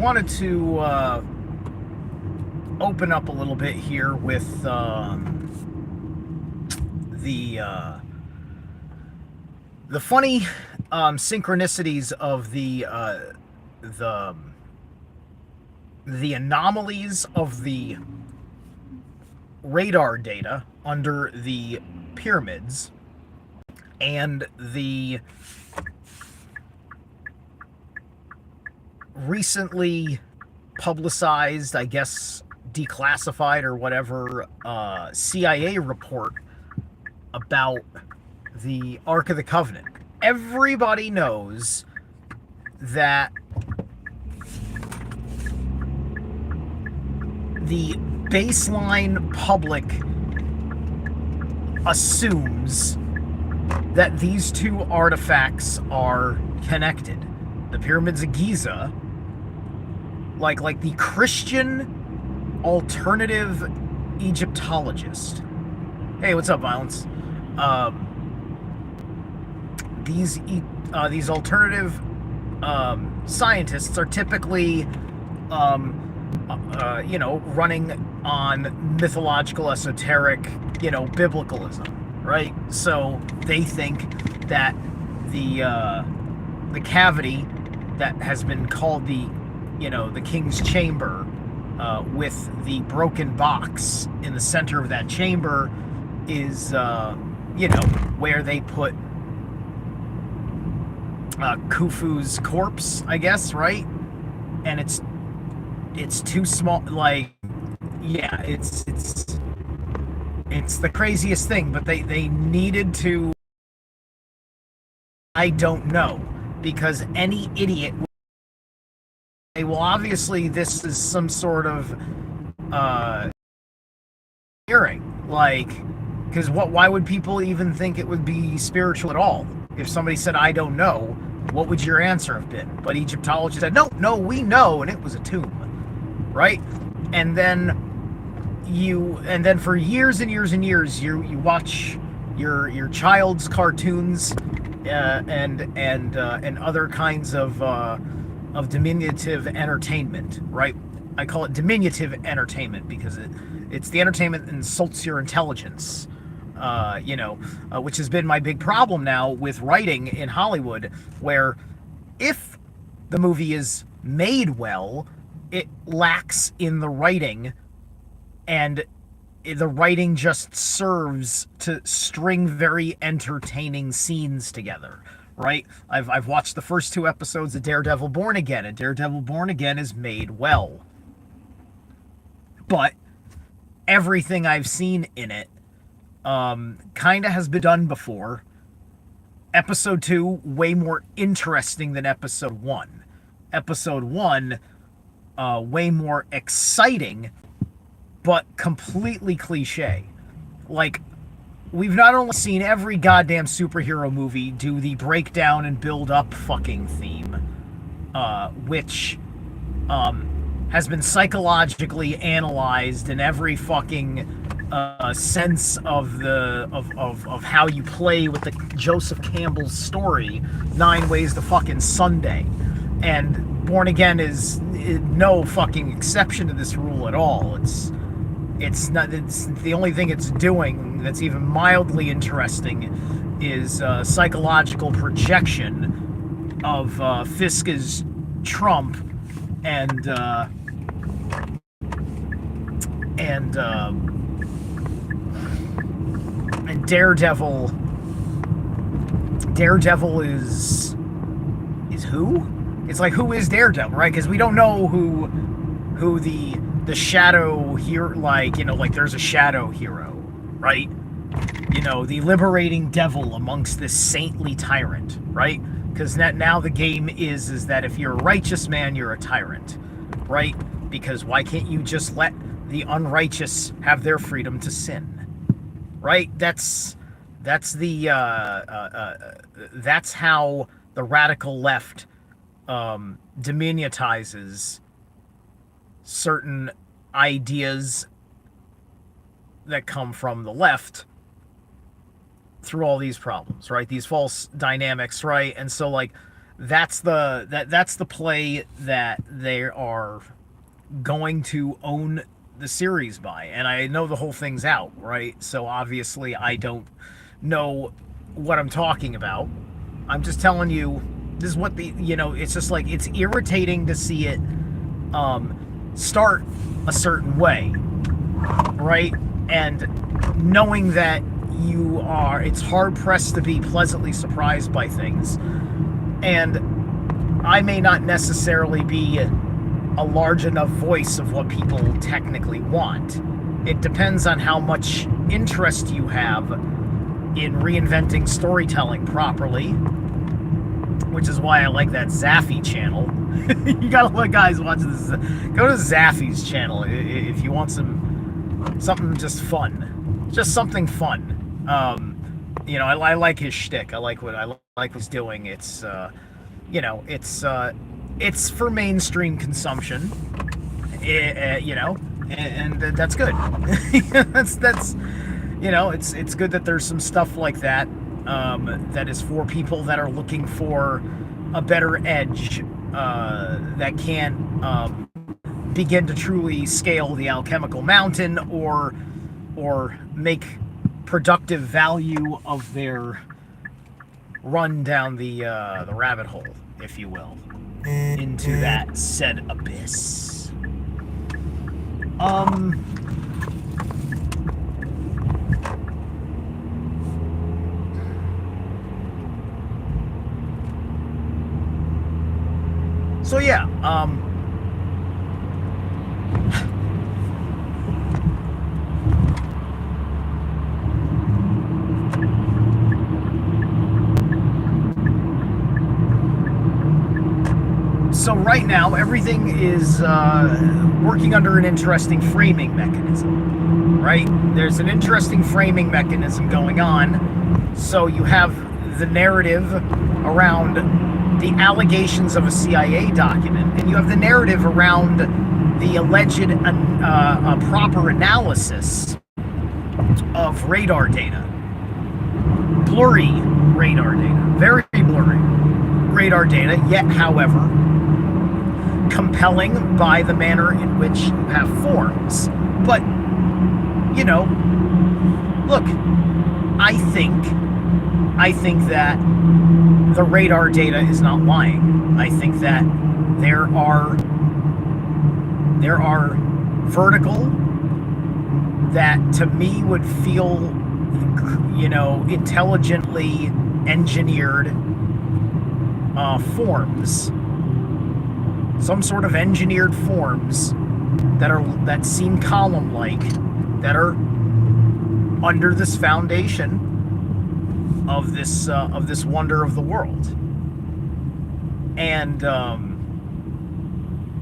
wanted to open up a little bit here with the the funny synchronicities of the the anomalies of the radar data under the pyramids and the recently publicized, I guess, declassified or whatever, CIA report about the Ark of the Covenant. Everybody knows that the baseline public assumes that these two artifacts are connected. The pyramids of Giza, like the Christian alternative Egyptologist. Hey, what's up, Violence? These alternative scientists are typically running on mythological, esoteric, biblicalism, right? So they think that the cavity that has been called the King's Chamber, with the broken box in the center of that chamber, is where they put Khufu's corpse, I guess, right? And it's too small. Like, yeah, it's the craziest thing. But they needed to. I don't know, because any idiot. Well, obviously, this is some sort of hearing, like, because why would people even think it would be spiritual at all? If somebody said, I don't know, what would your answer have been? But Egyptologists said, no, we know, and it was a tomb, right? And then for years and years and years, you watch your child's cartoons and other kinds of diminutive entertainment, right? I call it diminutive entertainment because it's the entertainment that insults your intelligence, which has been my big problem now with writing in Hollywood, where if the movie is made well, it lacks in the writing, and the writing just serves to string very entertaining scenes together. Right? I've watched the first 2 episodes of Daredevil Born Again, and Daredevil Born Again is made well. But everything I've seen in it kind of has been done before. Episode 2, way more interesting than Episode 1. Episode 1, way more exciting, but completely cliche. Like, we've not only seen every goddamn superhero movie do the breakdown and build up fucking theme, which has been psychologically analyzed in every fucking sense of how you play with the Joseph Campbell's story, 9 Ways to Fucking Sunday. And Born Again is no fucking exception to this rule at all. It's the only thing it's doing that's even mildly interesting is psychological projection of Fiska's Trump and Daredevil. Daredevil is who? It's like, who is Daredevil, right? Because we don't know who the shadow hero, like there's a shadow hero, right? The liberating devil amongst this saintly tyrant, right? Because now the game is that if you're a righteous man, you're a tyrant, right? Because why can't you just let the unrighteous have their freedom to sin, right? That's how the radical left diminutizes certain ideas that come from the left through all these problems, right? These false dynamics, right? And so, like, that's the play that they are going to own the series by. And I know the whole thing's out, right? So obviously I don't know what I'm talking about. I'm just telling you, this is what it's just like, it's irritating to see it start a certain way, right? And knowing that it's hard pressed to be pleasantly surprised by things. And I may not necessarily be a large enough voice of what people technically want. It depends on how much interest you have in reinventing storytelling properly, which is why I like that Zaffy channel. You gotta let guys watch this. Go to Zaffy's channel if you want something just fun, just something fun. I like his shtick. I like what he's doing. It's it's for mainstream consumption, and that's good. that's it's good that there's some stuff like that that is for people that are looking for a better edge, that can't begin to truly scale the alchemical mountain or make productive value of their run down the rabbit hole, if you will, into that said abyss. So yeah, so right now everything is working under an interesting framing mechanism, right? There's an interesting framing mechanism going on. So you have the narrative around the allegations of a CIA document, and you have the narrative around the alleged proper analysis of radar data. Blurry radar data, very blurry radar data, yet, however, compelling by the manner in which you have forms. But, look, I think that the radar data is not lying. I think that there are vertical that to me would feel, intelligently engineered forms, some sort of engineered forms that seem column-like, that are under this foundation of this wonder of the world. And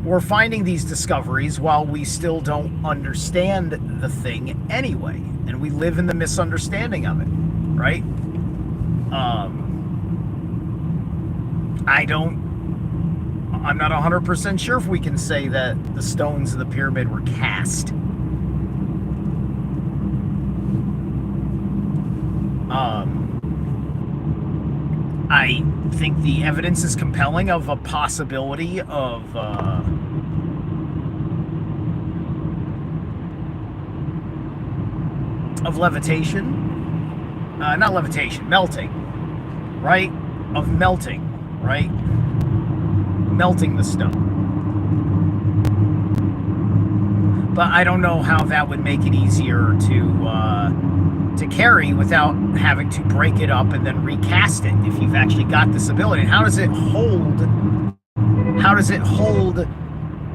we're finding these discoveries while we still don't understand the thing anyway, and we live in the misunderstanding of it, right? I'm not 100% sure if we can say that the stones of the pyramid were cast. I think the evidence is compelling of a possibility of levitation. Not levitation, melting. Right? Of melting, right? Melting the stone. But I don't know how that would make it easier to carry without having to break it up and then recast it if you've actually got this ability. And how does it hold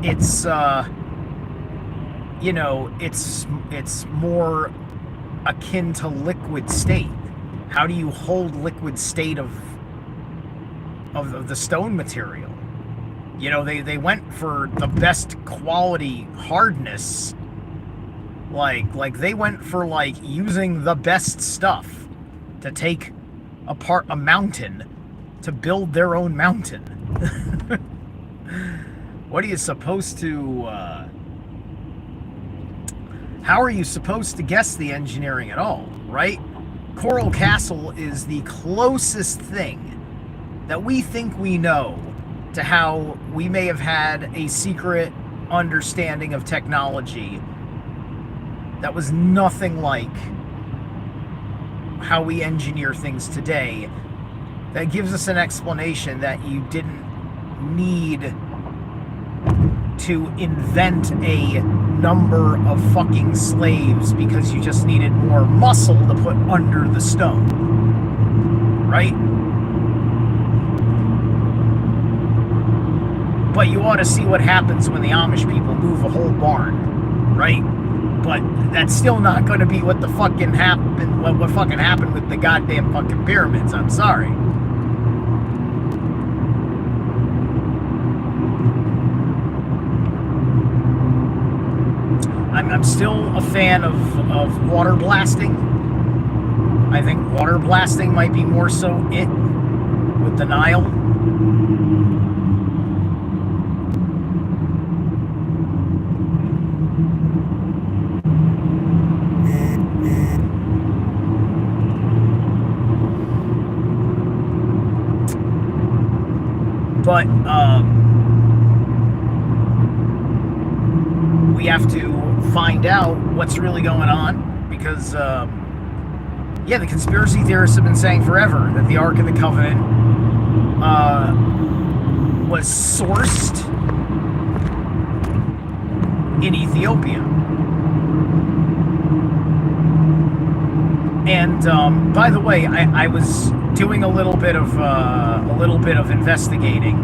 its it's more akin to liquid state. How do you hold liquid state of the stone material? They went for the best quality hardness. Like they went for using the best stuff to take apart a mountain to build their own mountain. What are you supposed to how are you supposed to guess the engineering at all, right? Coral Castle is the closest thing that we think we know, to how we may have had a secret understanding of technology that was nothing like how we engineer things today, that gives us an explanation that you didn't need to invent a number of fucking slaves because you just needed more muscle to put under the stone. Right? But you ought to see what happens when the Amish people move a whole barn. Right? But that's still not going to be what the fucking happened. What fucking happened with the goddamn fucking pyramids. I'm sorry. I'm still a fan of water blasting. I think water blasting might be more so it with the Nile. But we have to find out what's really going on, because yeah, the conspiracy theorists have been saying forever that the Ark of the Covenant was sourced in Ethiopia. And by the way, I was doing a little bit of investigating,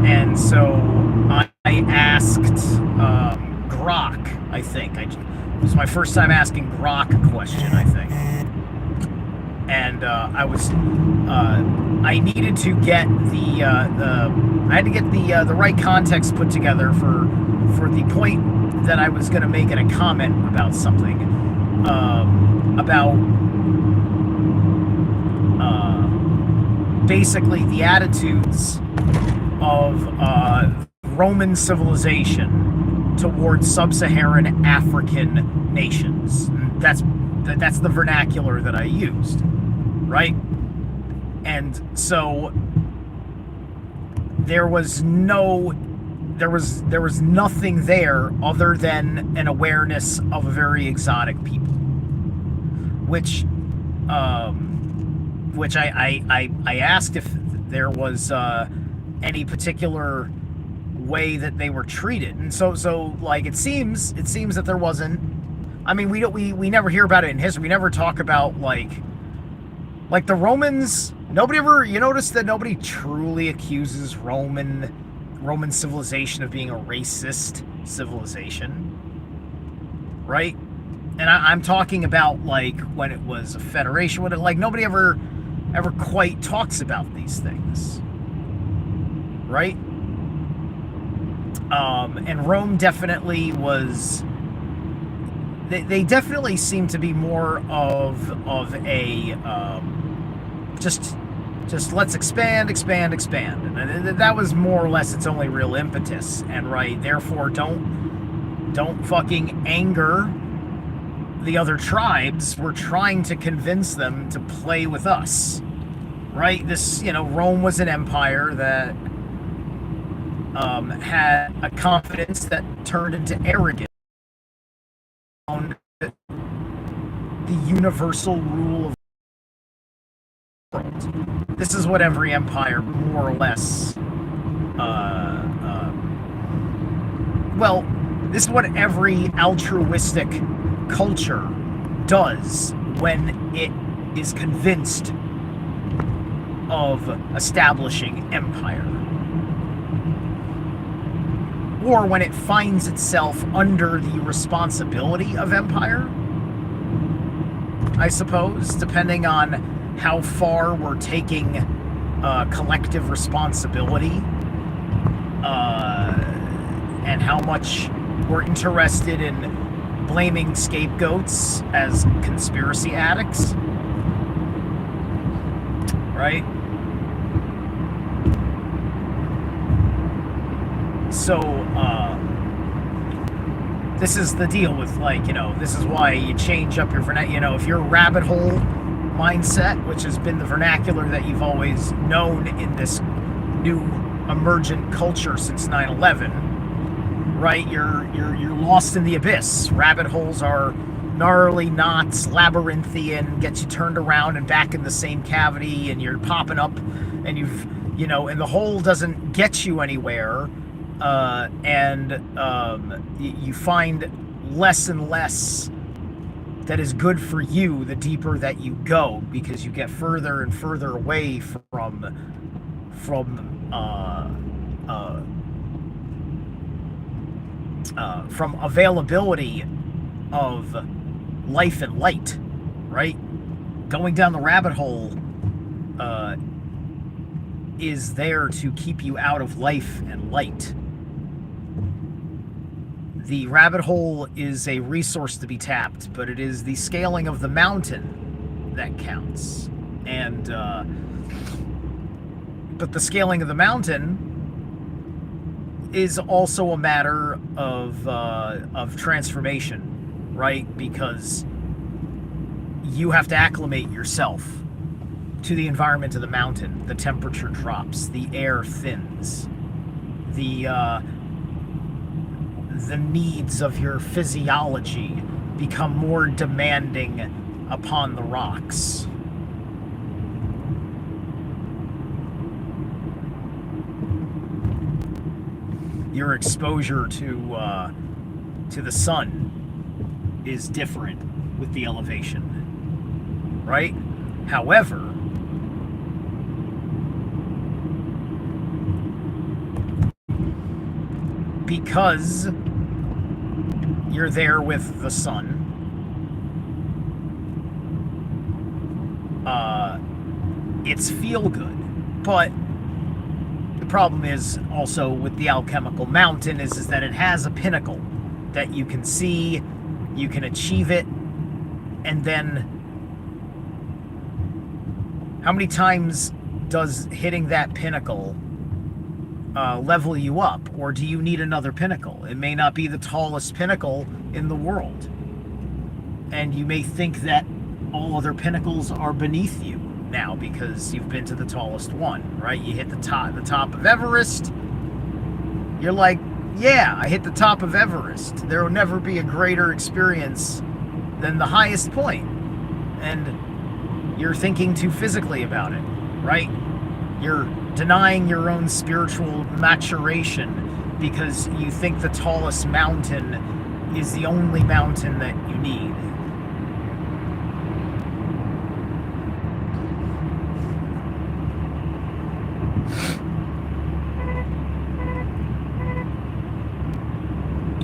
and so I asked Grok. I think it was my first time asking Grok a question. I think, and I needed to get the right context put together for the point that I was going to make in a comment about something. About basically the attitudes of Roman civilization towards sub-Saharan African nations. That's the vernacular that I used, right? And so there was nothing there other than an awareness of a very exotic people, which I asked if there was any particular way that they were treated, and so like it seems that there wasn't. I mean, we never hear about it in history. We never talk about like the Romans. Nobody ever. You notice that nobody truly accuses Roman civilization of being a racist civilization, right? And I'm talking about like when it was a federation, when it, like nobody ever quite talks about these things, right? And Rome definitely was. They definitely seem to be more of a just let's expand, and that was more or less its only real impetus. And right, therefore, don't fucking anger the other tribes. We're trying to convince them to play with us, right? This, Rome was an empire that had a confidence that turned into arrogance. The universal rule of the world. This is what every empire, more or less, well, this is what every altruistic culture does when it is convinced of establishing empire, or when it finds itself under the responsibility of empire, I suppose, depending on how far we're taking collective responsibility and how much we're interested in blaming scapegoats as conspiracy addicts, right? So, this is the deal with, like, this is why you change up your, if your rabbit hole mindset, which has been the vernacular that you've always known in this new emergent culture since 9/11, right? You're lost in the abyss. Rabbit holes are gnarly knots, labyrinthian, gets you turned around and back in the same cavity, and you're popping up, and and the hole doesn't get you anywhere, and you find less and less that is good for you the deeper that you go, because you get further and further away from availability of life and light, right? Going down the rabbit hole is there to keep you out of life and light. The rabbit hole is a resource to be tapped, but it is the scaling of the mountain that counts. And but the scaling of the mountain is also a matter of transformation, right? Because you have to acclimate yourself to the environment of the mountain. The temperature drops, the air thins, the needs of your physiology become more demanding upon the rocks. Your exposure to the sun is different with the elevation, right? However, because you're there with the sun, it's feel good. But the problem is also with the alchemical mountain is that it has a pinnacle that you can see, you can achieve it, and then how many times does hitting that pinnacle level you up? Or do you need another pinnacle? It may not be the tallest pinnacle in the world, and you may think that all other pinnacles are beneath you now because you've been to the tallest one, right? You hit the top of Everest. You're like, yeah, I hit the top of Everest. There will never be a greater experience than the highest point. And you're thinking too physically about it, right? You're denying your own spiritual maturation because you think the tallest mountain is the only mountain that you need.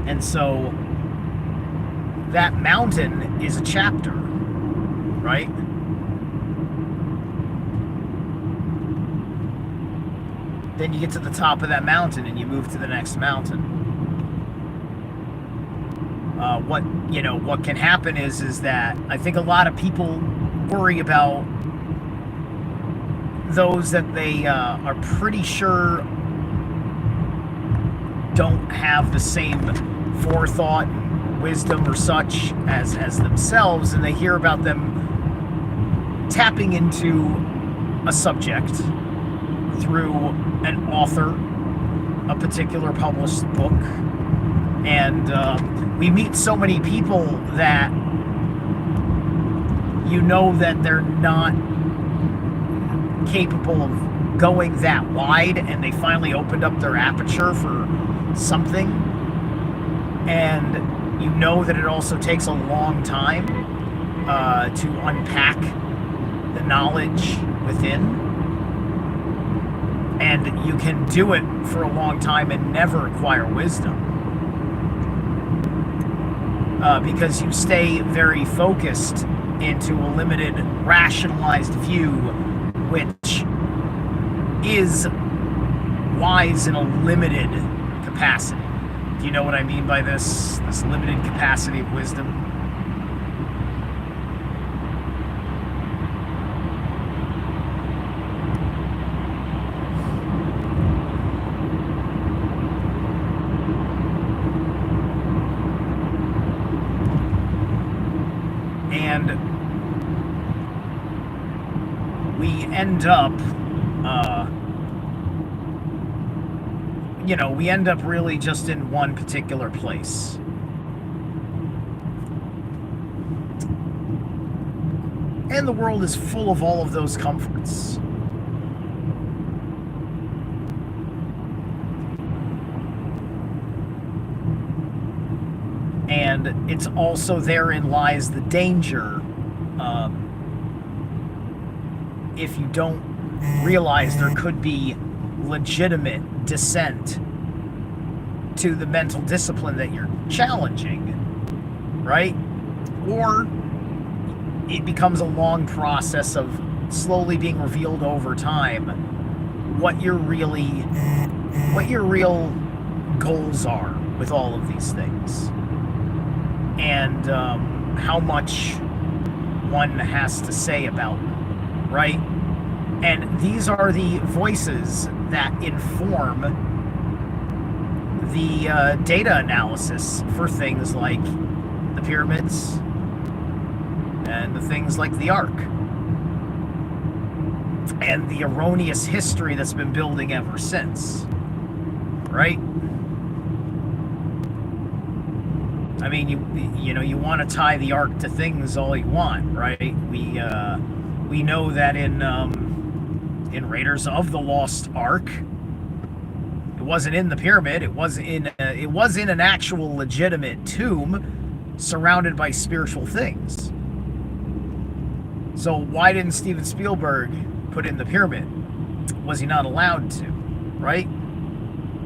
And so that mountain is a chapter, right? Then you get to the top of that mountain and you move to the next mountain. What can happen is that I think a lot of people worry about those that they are pretty sure don't have the same forethought, wisdom, or such as themselves, and they hear about them tapping into a subject through an author, a particular published book, and we meet so many people that you know that they're not capable of going that wide, and they finally opened up their aperture for something, and you know that it also takes a long time to unpack the knowledge within. And you can do it for a long time and never acquire wisdom. Because you stay very focused into a limited, rationalized view, which is wise in a limited capacity. Do you know what I mean by this? This limited capacity of wisdom? end up, we end up really just in one particular place. And the world is full of all of those comforts. And it's also therein lies the danger. If you don't realize there could be legitimate dissent to the mental discipline that you're challenging, right? Or it becomes a long process of slowly being revealed over time what your real goals are with all of these things, and how much one has to say about them, right? And these are the voices that inform the data analysis for things like the pyramids and the things like the Ark and the erroneous history that's been building ever since, right? I mean, you want to tie the Ark to things all you want, right? We know that in Raiders of the Lost Ark, it wasn't in the pyramid. It was in an actual legitimate tomb surrounded by spiritual things. So why didn't Steven Spielberg put in the pyramid? Was he not allowed to, right?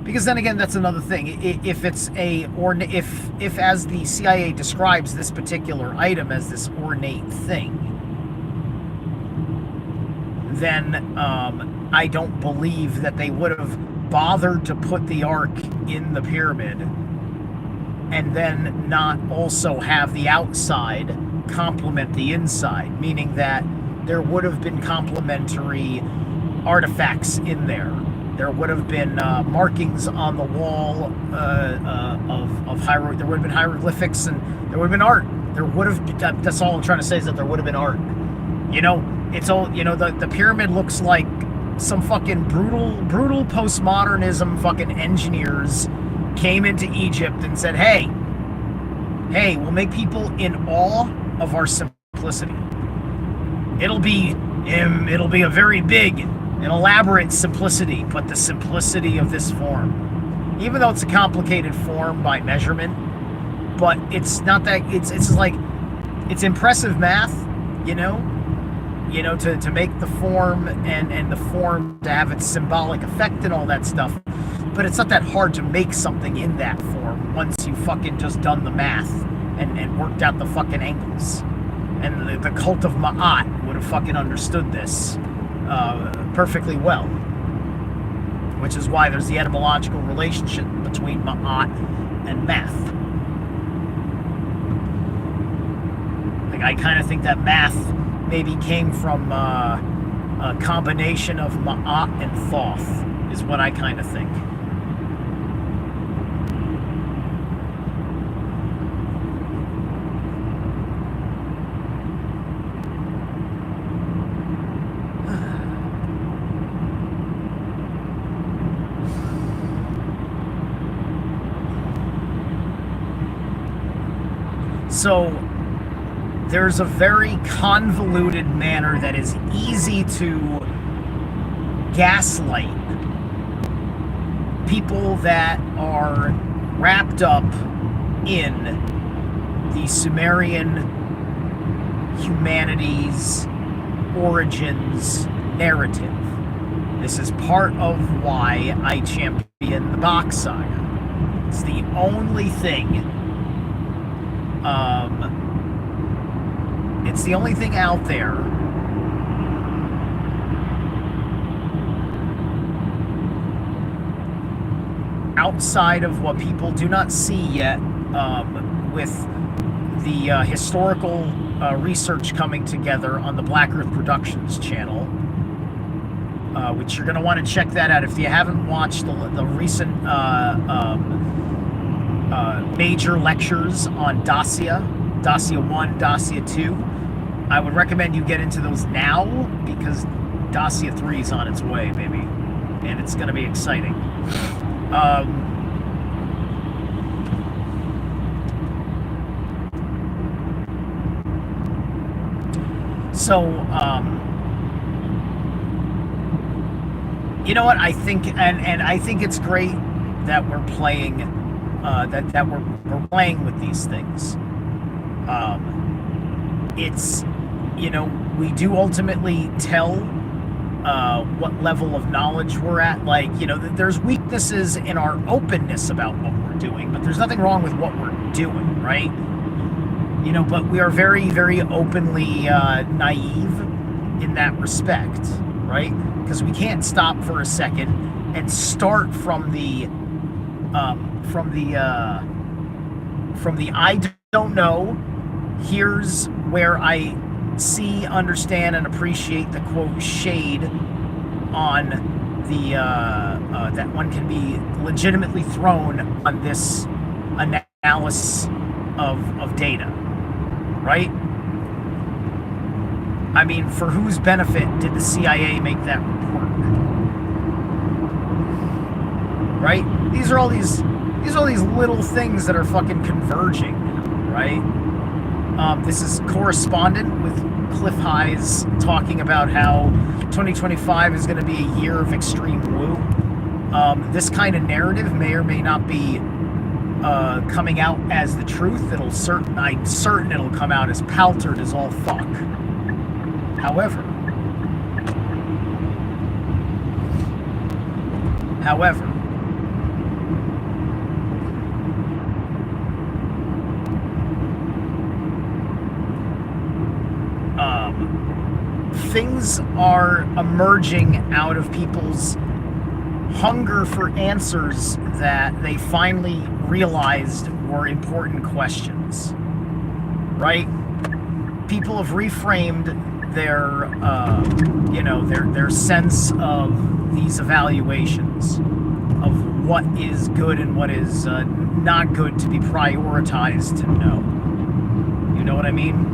Because then again, that's another thing. If it's if as the CIA describes this particular item as this ornate thing, then I don't believe that they would have bothered to put the Ark in the pyramid and then not also have the outside complement the inside, meaning that there would have been complementary artifacts in there. There would have been markings on the wall of hieroglyphics. There would have been hieroglyphics, and there would have been art. There would have. That's all I'm trying to say, is that there would have been art. It's all. The pyramid looks like some fucking brutal postmodernism fucking engineers came into Egypt and said, hey, we'll make people in awe of our simplicity. It'll be a very big and elaborate simplicity, but the simplicity of this form, even though it's a complicated form by measurement, but it's not that. It's like, it's impressive math, to make the form and the form to have its symbolic effect and all that stuff. But it's not that hard to make something in that form once you fucking just done the math and worked out the fucking angles. And the cult of Ma'at would have fucking understood this perfectly well. Which is why there's the etymological relationship between Ma'at and math. Like, I kind of think that math maybe came from a combination of Ma'at and Thoth, is what I kind of think. So there's a very convoluted manner that is easy to gaslight people that are wrapped up in the Sumerian humanities origins narrative. This is part of why I champion the Box Saga. It's the only thing it's the only thing out there outside of what people do not see yet, with the historical research coming together on the Black Earth Productions channel, which you're going to want to check that out if you haven't watched the recent major lectures on Dacia 1, Dacia 2. I would recommend you get into those now, because Dacia 3 is on its way, baby, and it's going to be exciting. Um, So, you know what? I think, and I think it's great that we're playing, that we're playing with these things. It's, we do ultimately tell what level of knowledge we're at. Like, there's weaknesses in our openness about what we're doing, but there's nothing wrong with what we're doing, right? But we are very, very openly naive in that respect, right? Because we can't stop for a second and start from the I don't know. Here's where I see, understand, and appreciate the quote shade on the that one can be legitimately thrown on this analysis of data. Right? I mean, for whose benefit did the CIA make that report? Right? These are all these little things that are fucking converging, right? This is correspondent with Cliff Highs talking about how 2025 is going to be a year of extreme woo. This kind of narrative may or may not be coming out as the truth. I'm certain it'll come out as paltered as all fuck. However, things are emerging out of people's hunger for answers that they finally realized were important questions, right? People have reframed their sense of these evaluations of what is good and what is not good to be prioritized to know. You know what I mean?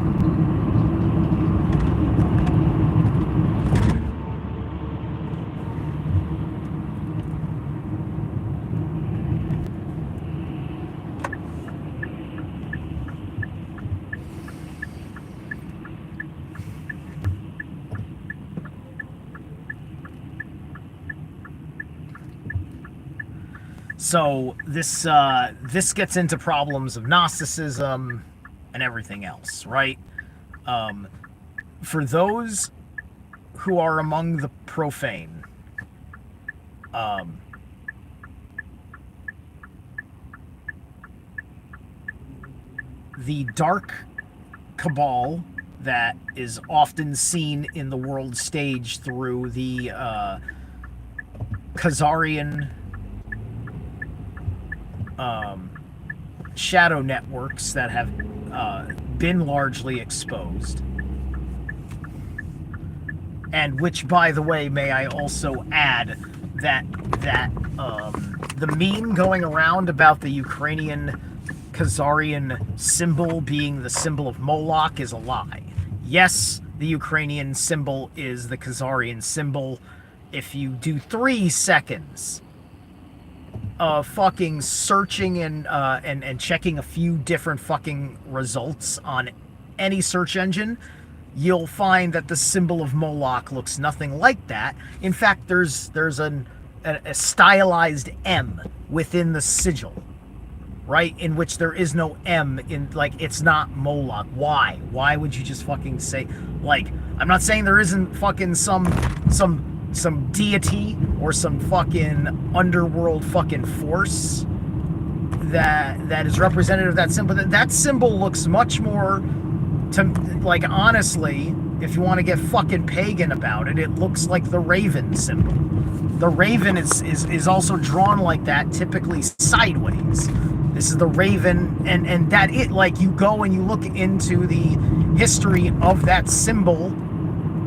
So this gets into problems of Gnosticism and everything else, right? For those who are among the profane, the dark cabal that is often seen in the world stage through the Khazarian shadow networks that have been largely exposed, and which, by the way, may I also add that the meme going around about the Ukrainian Khazarian symbol being the symbol of Moloch is a lie. Yes, the Ukrainian symbol is the Khazarian symbol. If you do 3 seconds fucking searching and checking a few different fucking results on any search engine, you'll find that the symbol of Moloch looks nothing like that. In fact, there's a stylized M within the sigil, right? In which there is no M in, like, it's not Moloch. Why? Why would you just fucking say, like, I'm not saying there isn't fucking some deity or some fucking underworld fucking force that is representative of that symbol. That symbol looks much more to, like, honestly, if you want to get fucking pagan about it, it looks like the raven symbol. The raven is also drawn like that, typically sideways. This is the raven, and that it, like, you go and you look into the history of that symbol.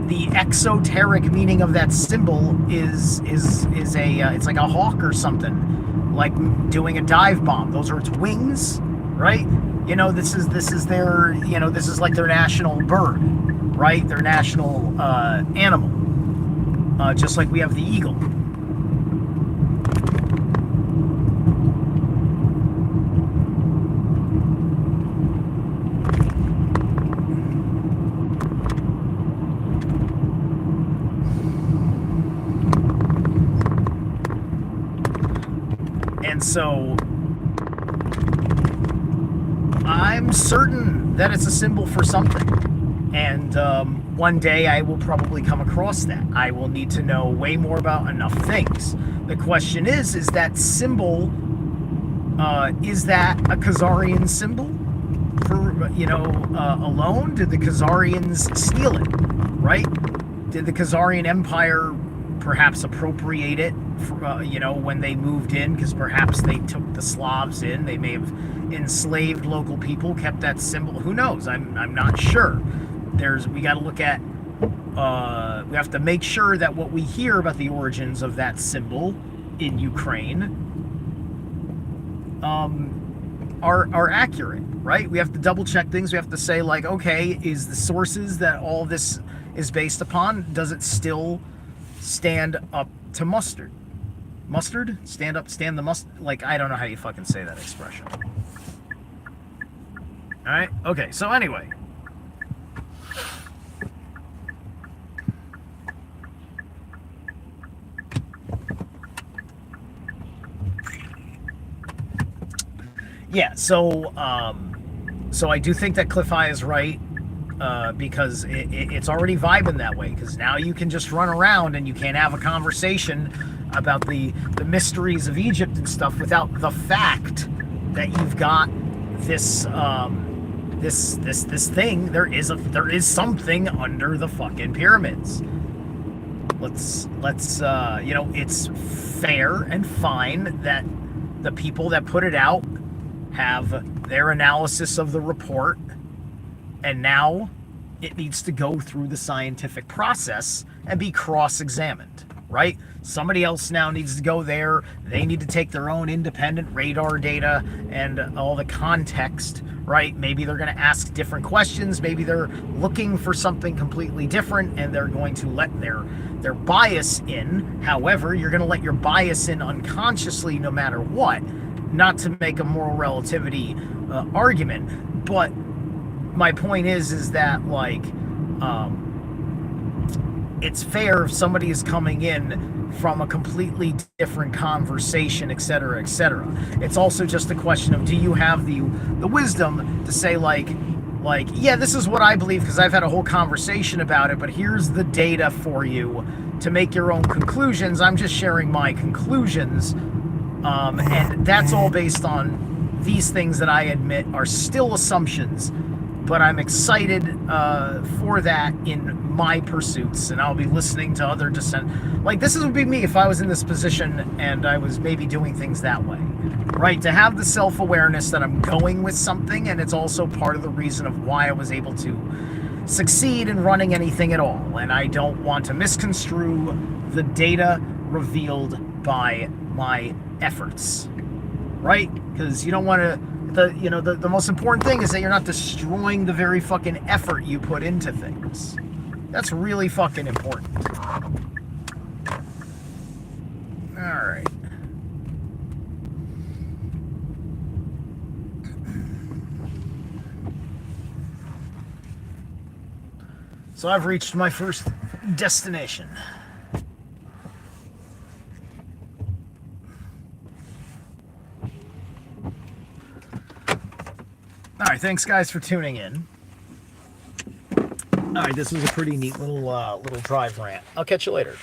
The exoteric meaning of that symbol is it's like a hawk or something, like doing a dive bomb. Those are its wings, right? This is their, this is like their national bird, right? Their national animal. just like we have the eagle. And so I'm certain that it's a symbol for something. And one day I will probably come across that. I will need to know way more about enough things. The question is that symbol, is that a Khazarian symbol for, alone? Did the Khazarians steal it, right? Did the Khazarian Empire perhaps appropriate it, when they moved in, because perhaps they took the Slavs in. They may have enslaved local people, kept that symbol. Who knows? I'm not sure. We got to look at. We have to make sure that what we hear about the origins of that symbol in Ukraine are accurate, right? We have to double check things. We have to say, like, okay, is the sources that all this is based upon, does it still stand up to mustard? Mustard? Stand the mustard? Like, I don't know how you fucking say that expression. Alright? Okay, so anyway. Yeah, so I do think that Cliff Eye is right. Because it's already vibing that way, because now you can just run around and you can't have a conversation about the mysteries of Egypt and stuff without the fact that you've got this this thing. There is something under the fucking pyramids. Let's it's fair and fine that the people that put it out have their analysis of the report. And now it needs to go through the scientific process and be cross-examined, right? Somebody else now needs to go there. They need to take their own independent radar data and all the context, right? Maybe they're going to ask different questions. Maybe they're looking for something completely different, and they're going to let their bias in. However, you're going to let your bias in unconsciously no matter what, not to make a moral relativity argument, but my point is that, like, it's fair if somebody is coming in from a completely different conversation, etc., etc. It's also just a question of, do you have the wisdom to say, like, yeah, this is what I believe because I've had a whole conversation about it, but here's the data for you to make your own conclusions. I'm just sharing my conclusions, and that's all based on these things that I admit are still assumptions. But I'm excited for that in my pursuits, and I'll be listening to other dissent. Like, this would be me if I was in this position and I was maybe doing things that way, right? To have the self-awareness that I'm going with something, and it's also part of the reason of why I was able to succeed in running anything at all. And I don't want to misconstrue the data revealed by my efforts, right? Because you don't want to. The most important thing is that you're not destroying the very fucking effort you put into things. That's really fucking important. Alright. So I've reached my first destination. Alright, thanks guys for tuning in. Alright, this was a pretty neat little drive rant. I'll catch you later.